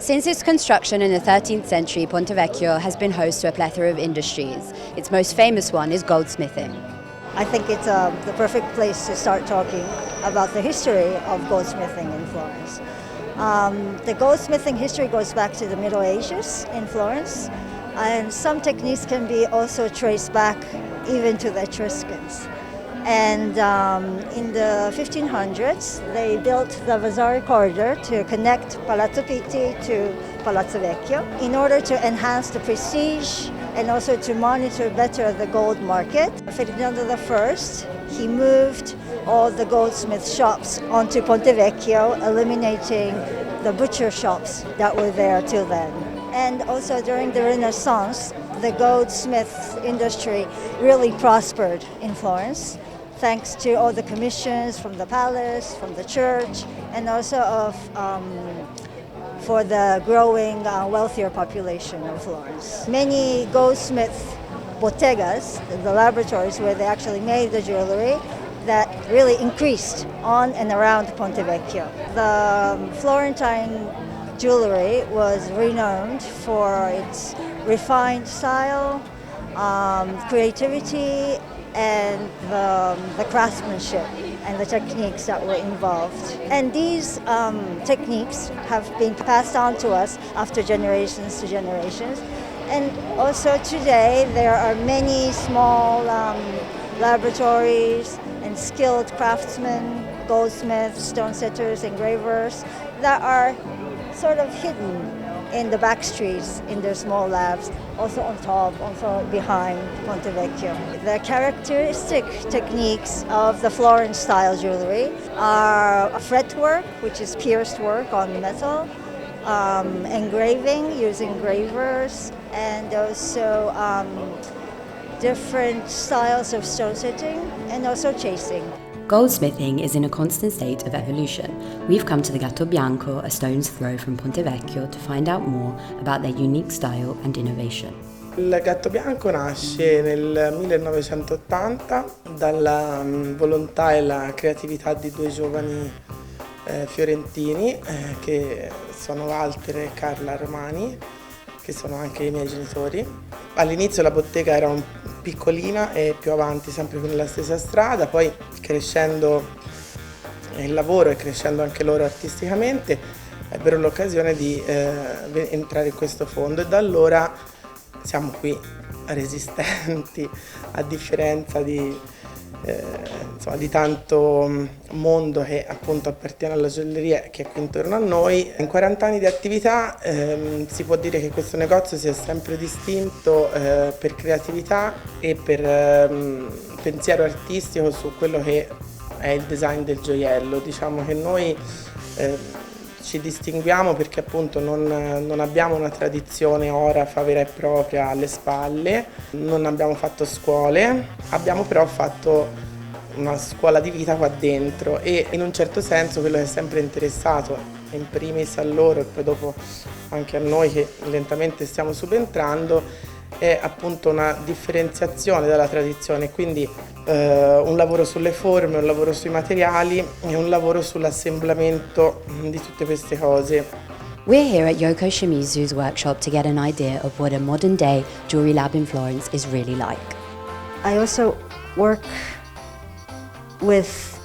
Since its construction in the 13th century, Ponte Vecchio has been host to a plethora of industries. Its most famous one is goldsmithing. I think it's the perfect place to start talking about the history of goldsmithing in Florence. The goldsmithing history goes back to the Middle Ages in Florence, and some techniques can be also traced back even to the Etruscans. And in the 1500s, they built the Vasari corridor to connect Palazzo Pitti to Palazzo Vecchio in order to enhance the prestige and also to monitor better the gold market. Ferdinando I, he moved all the goldsmith shops onto Ponte Vecchio, eliminating the butcher shops that were there till then. And also during the Renaissance, the goldsmith industry really prospered in Florence, thanks to all the commissions from the palace, from the church, and also for the growing wealthier population of Florence. Many goldsmith bottegas, the laboratories where they actually made the jewelry, that really increased on and around Ponte Vecchio. The Florentine jewelry was renowned for its refined style, creativity, and the craftsmanship and the techniques that were involved. And these techniques have been passed on to us after generations to generations. And also today there are many small laboratories and skilled craftsmen, goldsmiths, stone setters, engravers that are sort of hidden in the back streets, in their small labs, also on top, also behind Ponte Vecchio. The characteristic techniques of the Florence style jewelry are fretwork, which is pierced work on metal, engraving using engravers, and also different styles of stone setting and also chasing. Goldsmithing is in a constant state of evolution. We've come to the Gatto Bianco, a stone's throw from Ponte Vecchio, to find out more about their unique style and innovation. Il Gatto Bianco nasce nel 1980 dalla volontà e la creatività di due giovani fiorentini che sono Walter e Carla Romani, che sono anche i miei genitori. All'inizio la bottega era piccolina e più avanti sempre nella stessa strada, poi crescendo il lavoro e crescendo anche loro artisticamente ebbero l'occasione di entrare in questo fondo e da allora siamo qui resistenti a differenza di tanto mondo che appunto appartiene alla gioielleria che è qui intorno a noi. In 40 anni di attività si può dire che questo negozio si è sempre distinto per creatività e per pensiero artistico su quello che è il design del gioiello. Diciamo che noi ci distinguiamo perché appunto non abbiamo una tradizione orafa vera e propria alle spalle, non abbiamo fatto scuole, abbiamo però fatto una scuola di vita qua dentro e in un certo senso quello che è sempre interessato in primis a loro e poi dopo anche a noi che lentamente stiamo subentrando è appunto una differenziazione dalla tradizione, quindi un lavoro sulle forme, un lavoro sui materiali e un lavoro sull'assemblamento di tutte queste cose. We're here at Yoko Shimizu's workshop to get an idea of what a modern-day jewelry lab in Florence is really like. I also work with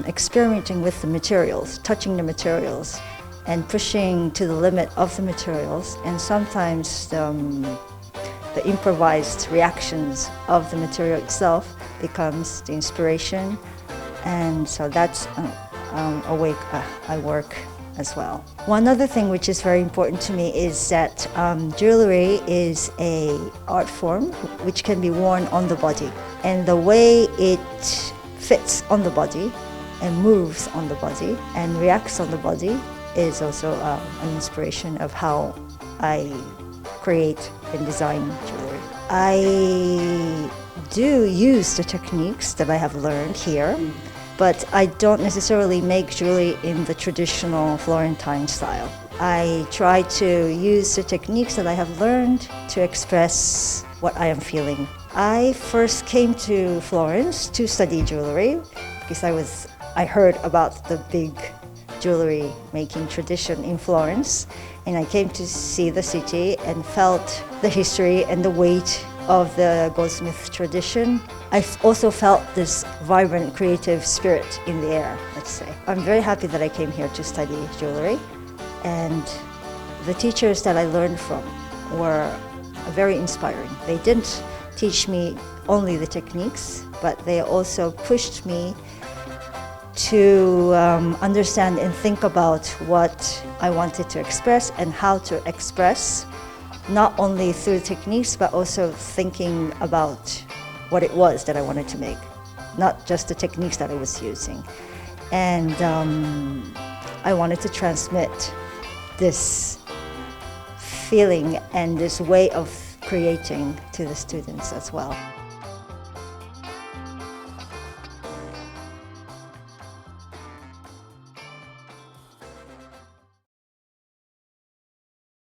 experimenting with the materials, touching the materials and pushing to the limit of the materials, and sometimes the improvised reactions of the material itself becomes the inspiration, and so that's a way I work as well. One other thing which is very important to me is that jewelry is an art form which can be worn on the body, and the way it fits on the body and moves on the body and reacts on the body is also an inspiration of how I create and design jewelry. I do use the techniques that I have learned here, but I don't necessarily make jewelry in the traditional Florentine style. I try to use the techniques that I have learned to express what I am feeling. I first came to Florence to study jewelry because I heard about the big jewelry making tradition in Florence, and I came to see the city and felt the history and the weight of the goldsmith tradition. I also felt this vibrant creative spirit in the air, let's say. I'm very happy that I came here to study jewelry, and the teachers that I learned from were very inspiring. They didn't teach me only the techniques, but they also pushed me to understand and think about what I wanted to express and how to express, not only through techniques, but also thinking about what it was that I wanted to make, not just the techniques that I was using. And I wanted to transmit this feeling and this way of creating to the students as well.